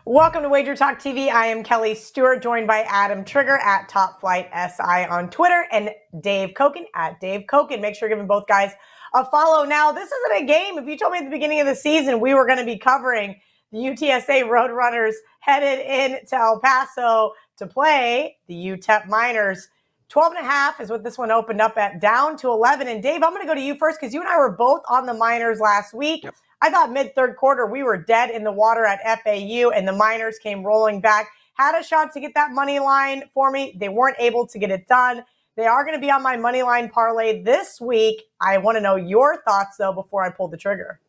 Welcome to WagerTalk TV. I am Kelly Stewart, joined by Adam Trigger at Top Flight SI on Twitter and Dave Koken at Dave Koken. Make sure you're giving both guys a follow. Now, this isn't a game. If you told me at the beginning of the season we were going to be covering the UTSA Road Runners headed into El Paso to play the UTEP Miners, 12.5 is what this one opened up at, down to 11. And Dave, I'm going to go to you first because you and I were both on the Miners last week. Yep. I thought mid-third quarter we were dead in the water at FAU, and the Miners came rolling back. Had a shot to get that money line for me. They weren't able to get it done. They are going to be on my money line parlay this week. I want to know your thoughts, though, before I pull the trigger.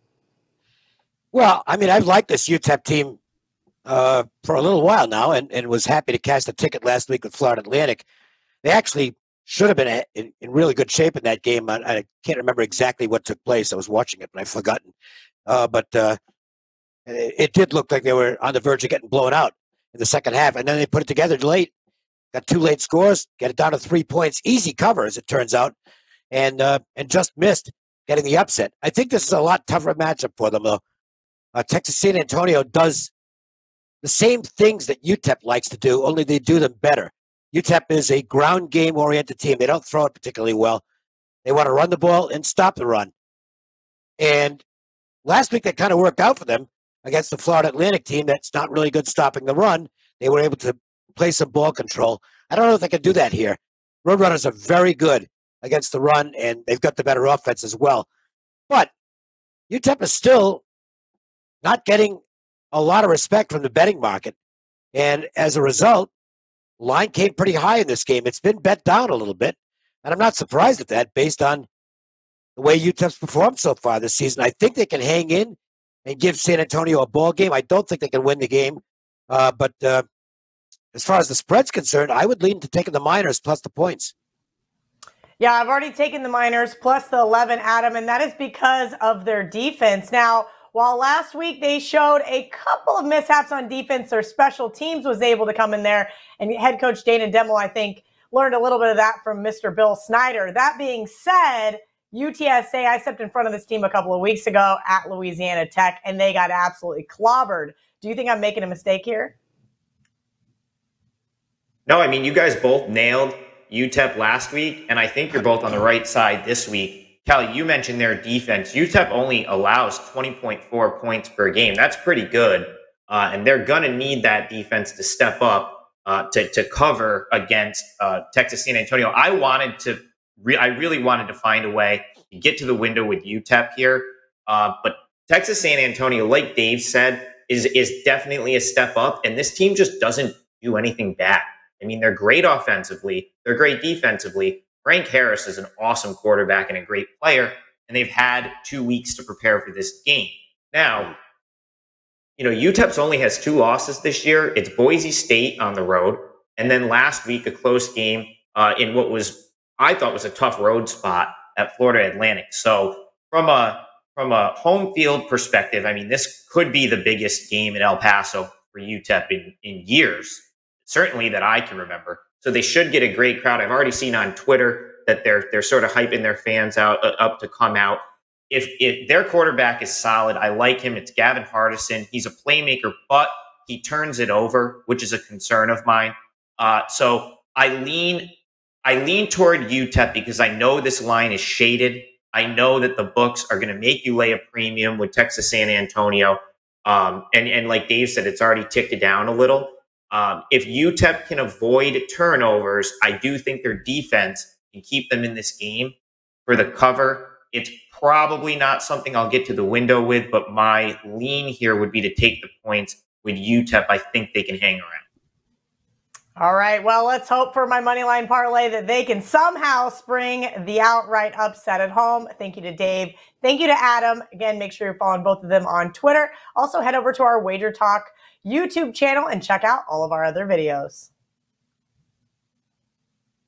Well, I mean, I've liked this UTEP team for a little while now, and was happy to cash the ticket last week with Florida Atlantic. They actually should have been in really good shape in that game. I can't remember exactly what took place. I was watching it, but I've forgotten. But it did look like they were on the verge of getting blown out in the second half. And then they put it together late, got 2 late scores, get it down to 3 points. Easy cover, as it turns out, and just missed getting the upset. I think this is a lot tougher matchup for them, though. Texas San Antonio does the same things that UTEP likes to do, only they do them better. UTEP is a ground game-oriented team. They don't throw it particularly well. They want to run the ball and stop the run. And last week, that kind of worked out for them against the Florida Atlantic team that's not really good stopping the run. They were able to play some ball control. I don't know if they can do that here. Roadrunners are very good against the run, and they've got the better offense as well. But UTEP is still not getting a lot of respect from the betting market. And as a result, line came pretty high in this game. It's been bet down a little bit, and I'm not surprised at that based on the way UTEP's performed so far this season. I think they can hang in and give San Antonio a ball game. I don't think they can win the game. But as far as the spread's concerned, I would lean to taking the Miners plus the points. Yeah, I've already taken the Miners plus the 11, Adam, and that is because of their defense. Now, while last week they showed a couple of mishaps on defense, their special teams was able to come in there, and head coach Dana Demmel, I think, learned a little bit of that from Mr. Bill Snyder. That being said, UTSA, I stepped in front of this team a couple of weeks ago at Louisiana Tech, and they got absolutely clobbered. Do you think I'm making a mistake here? No, I mean, you guys both nailed UTEP last week, and I think you're both on the right side this week. Kelly, you mentioned their defense. UTEP only allows 20.4 points per game. That's pretty good, and they're going to need that defense to step up to cover against Texas San Antonio. I really wanted to find a way to get to the window with UTEP here. But Texas San Antonio, like Dave said, is definitely a step up. And this team just doesn't do anything bad. I mean, they're great offensively. They're great defensively. Frank Harris is an awesome quarterback and a great player. And they've had 2 weeks to prepare for this game. Now, UTEP's only has 2 losses this year. It's Boise State on the road. And then last week, a close game in what I thought was a tough road spot at Florida Atlantic. So from a home field perspective, I mean, this could be the biggest game in El Paso for UTEP in years, certainly that I can remember. So they should get a great crowd. I've already seen on Twitter that they're sort of hyping their fans up to come out. If their quarterback is solid, I like him. It's Gavin Hardison. He's a playmaker, but he turns it over, which is a concern of mine. So I lean toward UTEP because I know this line is shaded. I know that the books are going to make you lay a premium with Texas San Antonio. And like Dave said, it's already ticked down a little. If UTEP can avoid turnovers, I do think their defense can keep them in this game for the cover. It's probably not something I'll get to the window with, but my lean here would be to take the points with UTEP. I think they can hang around. All right, well, let's hope for my moneyline parlay that they can somehow spring the outright upset at home. Thank you to Dave. Thank you to Adam. Again, make sure you're following both of them on Twitter. Also, head over to our WagerTalk YouTube channel and check out all of our other videos.